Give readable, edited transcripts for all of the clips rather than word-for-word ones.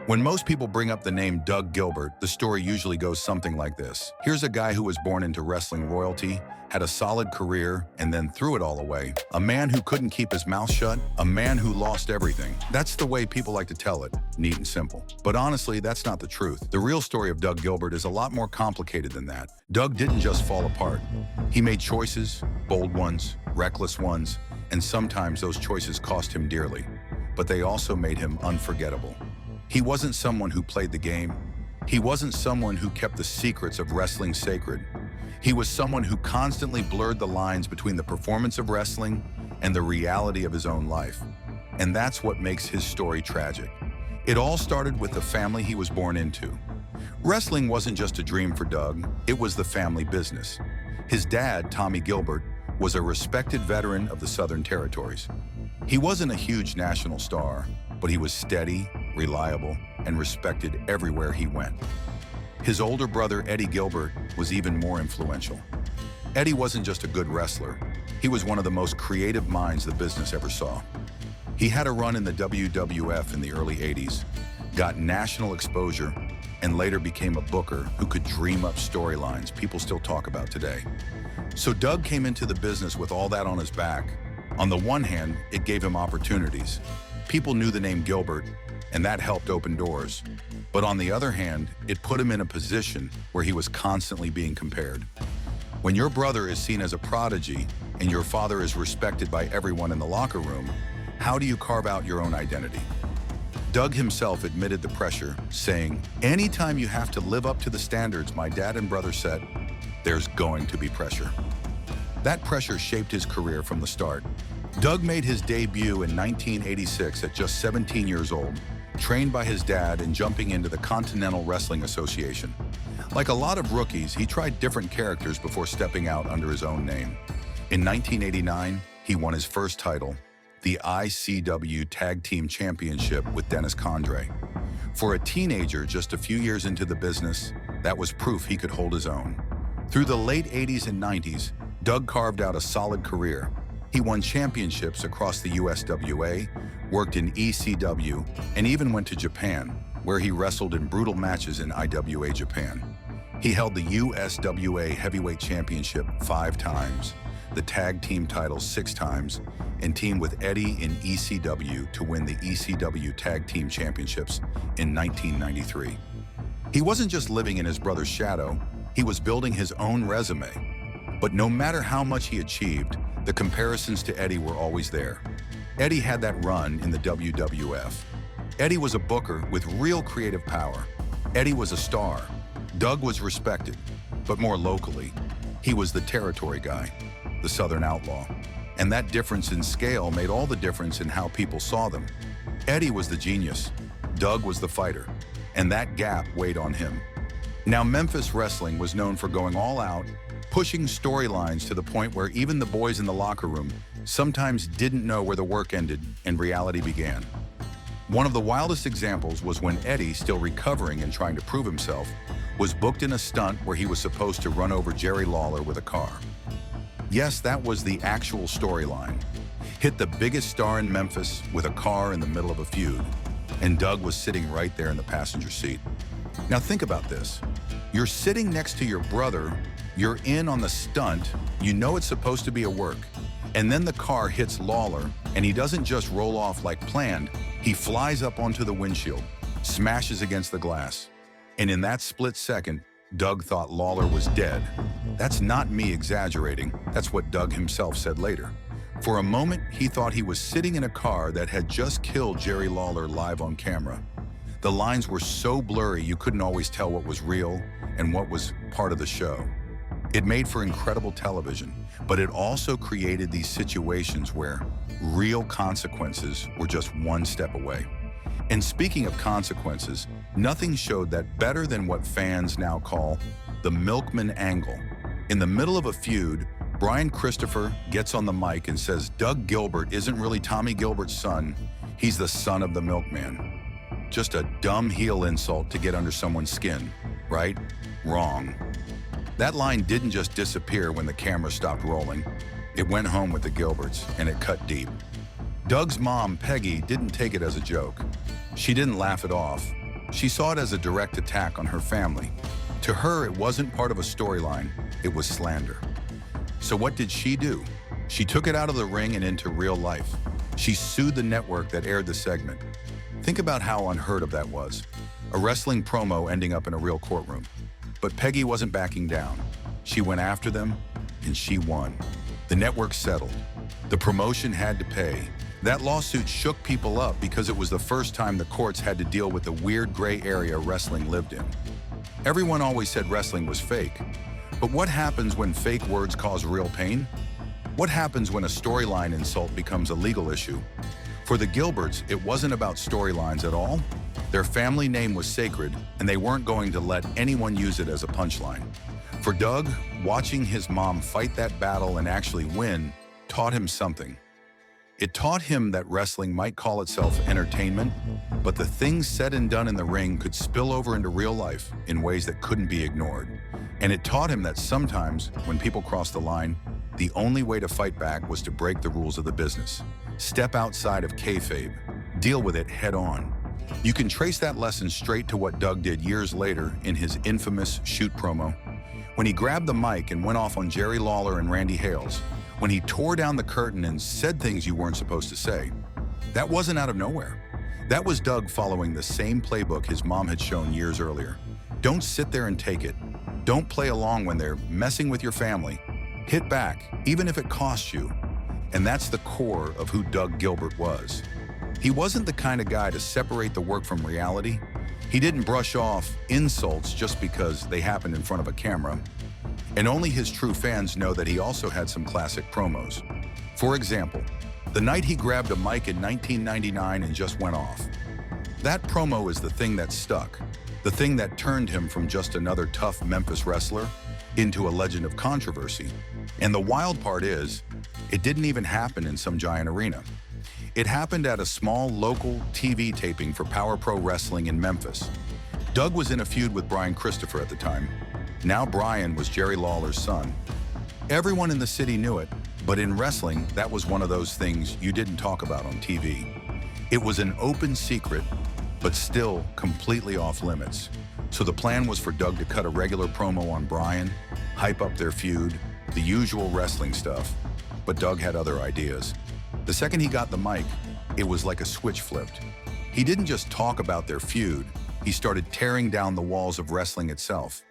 When most people bring up the name Doug Gilbert, the story usually goes something like this. Here's a guy who was born into wrestling royalty, had a solid career, and then threw it all away. A man who couldn't keep his mouth shut, a man who lost everything. That's the way people like to tell it, neat and simple. But honestly, that's not the truth. The real story of Doug Gilbert is a lot more complicated than that. Doug didn't just fall apart. He made choices, bold ones, reckless ones, and sometimes those choices cost him dearly. But they also made him unforgettable. He wasn't someone who played the game. He wasn't someone who kept the secrets of wrestling sacred. He was someone who constantly blurred the lines between the performance of wrestling and the reality of his own life. And that's what makes his story tragic. It all started with the family he was born into. Wrestling wasn't just a dream for Doug, it was the family business. His dad, Tommy Gilbert, was a respected veteran of the Southern Territories. He wasn't a huge national star, but he was steady, reliable, and respected everywhere he went. His older brother, Eddie Gilbert, was even more influential. Eddie wasn't just a good wrestler, he was one of the most creative minds the business ever saw. He had a run in the WWF in the early 80s, got national exposure, and later became a booker who could dream up storylines people still talk about today. So Doug came into the business with all that on his back. On the one hand, it gave him opportunities. People knew the name Gilbert, and that helped open doors. But on the other hand, it put him in a position where he was constantly being compared. When your brother is seen as a prodigy and your father is respected by everyone in the locker room, how do you carve out your own identity? Doug himself admitted the pressure, saying, "Anytime you have to live up to the standards my dad and brother set, there's going to be pressure." That pressure shaped his career from the start. Doug made his debut in 1986 at just 17 years old, trained by his dad and jumping into the Continental Wrestling Association. Like a lot of rookies, he tried different characters before stepping out under his own name. In 1989, he won his first title, the ICW Tag Team Championship with Dennis Condrey. For a teenager just a few years into the business, that was proof he could hold his own. Through the late 80s and 90s, Doug carved out a solid career. He won championships across the USWA, worked in ECW, and even went to Japan, where he wrestled in brutal matches in IWA Japan. He held the USWA Heavyweight Championship 5 times, the Tag Team titles 6 times, and teamed with Eddie in ECW to win the ECW Tag Team Championships in 1993. He wasn't just living in his brother's shadow, he was building his own resume. But no matter how much he achieved, the comparisons to Eddie were always there. Eddie had that run in the WWF. Eddie was a booker with real creative power. Eddie was a star. Doug was respected, but more locally. He was the territory guy, the Southern outlaw. And that difference in scale made all the difference in how people saw them. Eddie was the genius. Doug was the fighter. And that gap weighed on him. Now, Memphis wrestling was known for going all out, pushing storylines to the point where even the boys in the locker room sometimes didn't know where the work ended and reality began. One of the wildest examples was when Eddie, still recovering and trying to prove himself, was booked in a stunt where he was supposed to run over Jerry Lawler with a car. Yes, that was the actual storyline. Hit the biggest star in Memphis with a car in the middle of a feud, and Doug was sitting right there in the passenger seat. Now think about this. You're sitting next to your brother, you're in on the stunt, you know it's supposed to be a work, and then the car hits Lawler, and he doesn't just roll off like planned, he flies up onto the windshield, smashes against the glass. And in that split second, Doug thought Lawler was dead. That's not me exaggerating, that's what Doug himself said later. For a moment, he thought he was sitting in a car that had just killed Jerry Lawler live on camera. The lines were so blurry you couldn't always tell what was real and what was part of the show. It made for incredible television, but it also created these situations where real consequences were just one step away. And speaking of consequences, nothing showed that better than what fans now call the milkman angle. In the middle of a feud, Brian Christopher gets on the mic and says Doug Gilbert isn't really Tommy Gilbert's son, he's the son of the milkman. Just a dumb heel insult to get under someone's skin, right? Wrong. That line didn't just disappear when the camera stopped rolling. It went home with the Gilberts, and it cut deep. Doug's mom, Peggy, didn't take it as a joke. She didn't laugh it off. She saw it as a direct attack on her family. To her, it wasn't part of a storyline, it was slander. So what did she do? She took it out of the ring and into real life. She sued the network that aired the segment. Think about how unheard of that was. A wrestling promo ending up in a real courtroom. But Peggy wasn't backing down. She went after them, and she won. The network settled. The promotion had to pay. That lawsuit shook people up because it was the first time the courts had to deal with the weird gray area wrestling lived in. Everyone always said wrestling was fake. But what happens when fake words cause real pain? What happens when a storyline insult becomes a legal issue? For the Gilberts, it wasn't about storylines at all. Their family name was sacred, and they weren't going to let anyone use it as a punchline. For Doug, watching his mom fight that battle and actually win taught him something. It taught him that wrestling might call itself entertainment, but the things said and done in the ring could spill over into real life in ways that couldn't be ignored. And it taught him that sometimes, when people cross the line, the only way to fight back was to break the rules of the business. Step outside of kayfabe. Deal with it head on. You can trace that lesson straight to what Doug did years later in his infamous shoot promo. When he grabbed the mic and went off on Jerry Lawler and Randy Hales, when he tore down the curtain and said things you weren't supposed to say, that wasn't out of nowhere. That was Doug following the same playbook his mom had shown years earlier. Don't sit there and take it. Don't play along when they're messing with your family. Hit back, even if it costs you. And that's the core of who Doug Gilbert was. He wasn't the kind of guy to separate the work from reality. He didn't brush off insults just because they happened in front of a camera. And only his true fans know that he also had some classic promos. For example, the night he grabbed a mic in 1999 and just went off. That promo is the thing that stuck, the thing that turned him from just another tough Memphis wrestler into a legend of controversy. And the wild part is, it didn't even happen in some giant arena. It happened at a small local TV taping for Power Pro Wrestling in Memphis. Doug was in a feud with Brian Christopher at the time. Now Brian was Jerry Lawler's son. Everyone in the city knew it, but in wrestling, that was one of those things you didn't talk about on TV. It was an open secret, but still completely off limits. So the plan was for Doug to cut a regular promo on Brian, hype up their feud, the usual wrestling stuff. But Doug had other ideas. The second he got the mic, it was like a switch flipped. He didn't just talk about their feud, he started tearing down the walls of wrestling itself.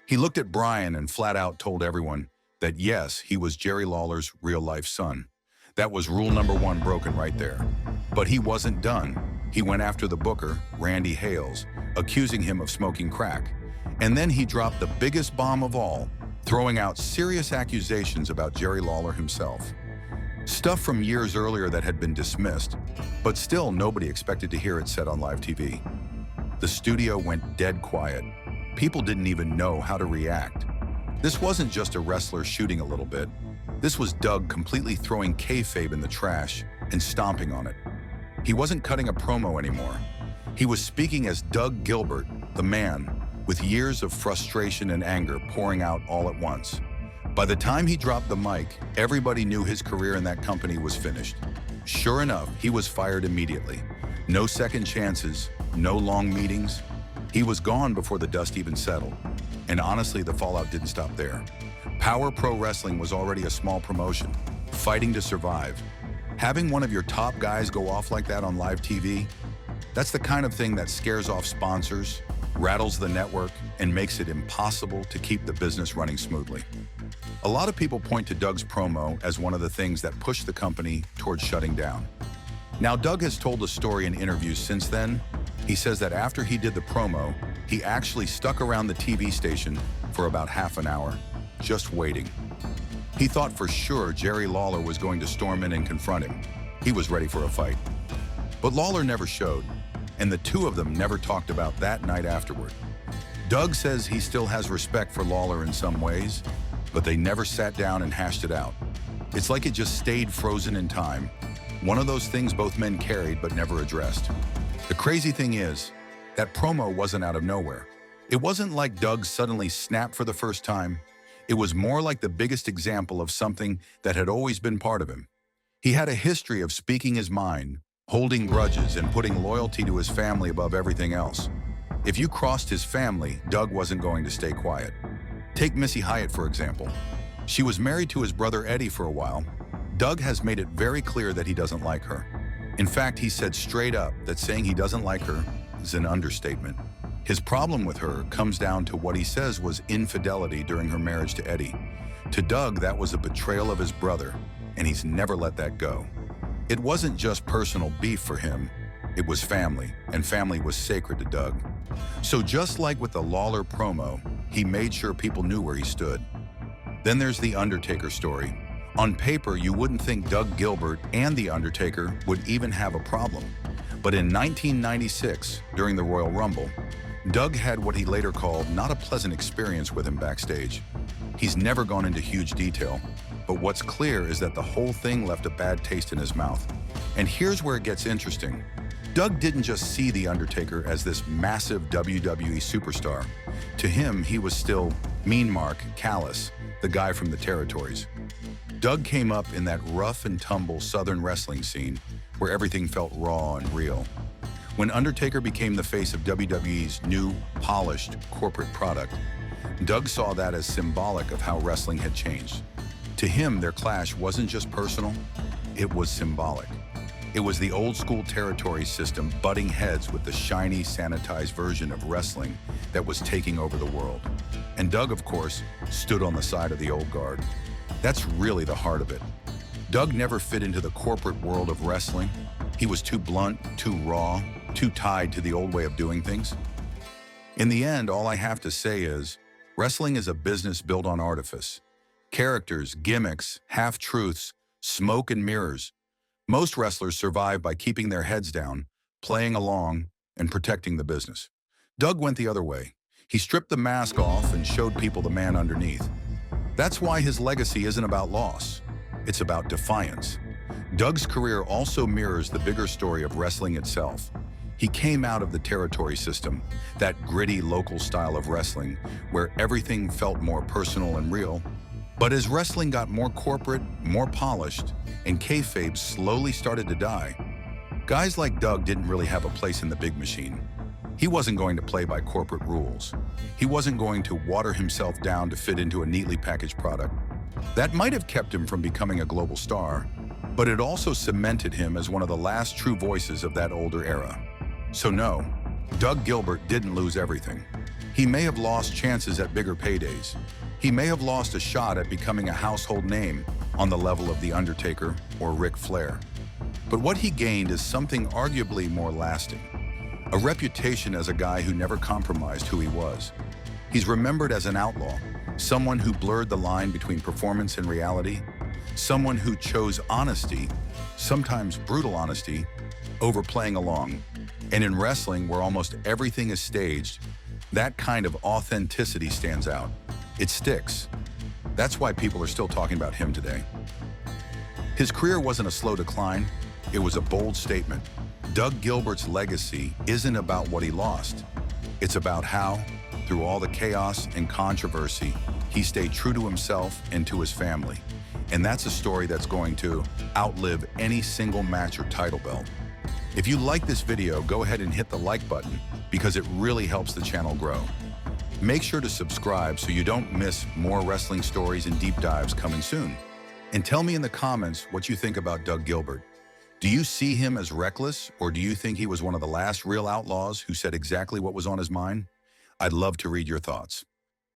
He looked at Brian and flat out told everyone that yes, he was Jerry Lawler's real-life son. That was rule number one broken right there. But he wasn't done. He went after the booker, Randy Hales, accusing him of smoking crack. And then he dropped the biggest bomb of all, throwing out serious accusations about Jerry Lawler himself. Stuff from years earlier that had been dismissed, but still nobody expected to hear it said on live TV. The studio went dead quiet. People didn't even know how to react. This wasn't just a wrestler shooting a little bit. This was Doug completely throwing kayfabe in the trash and stomping on it. He wasn't cutting a promo anymore. He was speaking as Doug Gilbert, the man, with years of frustration and anger pouring out all at once. By the time he dropped the mic, everybody knew his career in that company was finished. Sure enough, he was fired immediately. No second chances, no long meetings. He was gone before the dust even settled. And honestly, the fallout didn't stop there. Power Pro Wrestling was already a small promotion, fighting to survive. Having one of your top guys go off like that on live TV, that's the kind of thing that scares off sponsors, rattles the network, and makes it impossible to keep the business running smoothly. A lot of people point to Doug's promo as one of the things that pushed the company towards shutting down. Now, Doug has told a story in interviews since then. He says that after he did the promo, he actually stuck around the TV station for about half an hour, just waiting. He thought for sure Jerry Lawler was going to storm in and confront him. He was ready for a fight. But Lawler never showed, and the two of them never talked about that night afterward. Doug says he still has respect for Lawler in some ways, but they never sat down and hashed it out. It's like it just stayed frozen in time. One of those things both men carried but never addressed. The crazy thing is, that promo wasn't out of nowhere. It wasn't like Doug suddenly snapped for the first time. It was more like the biggest example of something that had always been part of him. He had a history of speaking his mind, holding grudges, and putting loyalty to his family above everything else. If you crossed his family, Doug wasn't going to stay quiet. Take Missy Hyatt, for example. She was married to his brother Eddie for a while. Doug has made it very clear that he doesn't like her. In fact, he said straight up that saying he doesn't like her is an understatement. His problem with her comes down to what he says was infidelity during her marriage to Eddie. To Doug, that was a betrayal of his brother, and he's never let that go. It wasn't just personal beef for him, it was family, and family was sacred to Doug. So just like with the Lawler promo, he made sure people knew where he stood. Then there's the Undertaker story. On paper, you wouldn't think Doug Gilbert and The Undertaker would even have a problem. But in 1996, during the Royal Rumble, Doug had what he later called not a pleasant experience with him backstage. He's never gone into huge detail, but what's clear is that the whole thing left a bad taste in his mouth. And here's where it gets interesting. Doug didn't just see The Undertaker as this massive WWE superstar. To him, he was still Mean Mark Callis, the guy from the territories. Doug came up in that rough and tumble Southern wrestling scene where everything felt raw and real. When Undertaker became the face of WWE's new, polished corporate product, Doug saw that as symbolic of how wrestling had changed. To him, their clash wasn't just personal, it was symbolic. It was the old-school territory system butting heads with the shiny, sanitized version of wrestling that was taking over the world. And Doug, of course, stood on the side of the old guard. That's really the heart of it. Doug never fit into the corporate world of wrestling. He was too blunt, too raw, too tied to the old way of doing things. In the end, all I have to say is, wrestling is a business built on artifice. Characters, gimmicks, half-truths, smoke and mirrors. Most wrestlers survive by keeping their heads down, playing along, and protecting the business. Doug went the other way. He stripped the mask off and showed people the man underneath. That's why his legacy isn't about loss. It's about defiance. Doug's career also mirrors the bigger story of wrestling itself. He came out of the territory system, that gritty local style of wrestling, where everything felt more personal and real. But as wrestling got more corporate, more polished, and kayfabe slowly started to die, guys like Doug didn't really have a place in the big machine. He wasn't going to play by corporate rules. He wasn't going to water himself down to fit into a neatly packaged product. That might have kept him from becoming a global star, but it also cemented him as one of the last true voices of that older era. So no, Doug Gilbert didn't lose everything. He may have lost chances at bigger paydays. He may have lost a shot at becoming a household name on the level of The Undertaker or Ric Flair. But what he gained is something arguably more lasting. A reputation as a guy who never compromised who he was. He's remembered as an outlaw, someone who blurred the line between performance and reality, someone who chose honesty, sometimes brutal honesty, over playing along. And in wrestling, where almost everything is staged, that kind of authenticity stands out. It sticks. That's why people are still talking about him today. His career wasn't a slow decline, it was a bold statement. Doug Gilbert's legacy isn't about what he lost. It's about how, through all the chaos and controversy, he stayed true to himself and to his family. And that's a story that's going to outlive any single match or title belt. If you like this video, go ahead and hit the like button because it really helps the channel grow. Make sure to subscribe so you don't miss more wrestling stories and deep dives coming soon. And tell me in the comments what you think about Doug Gilbert. Do you see him as reckless, or do you think he was one of the last real outlaws who said exactly what was on his mind? I'd love to read your thoughts.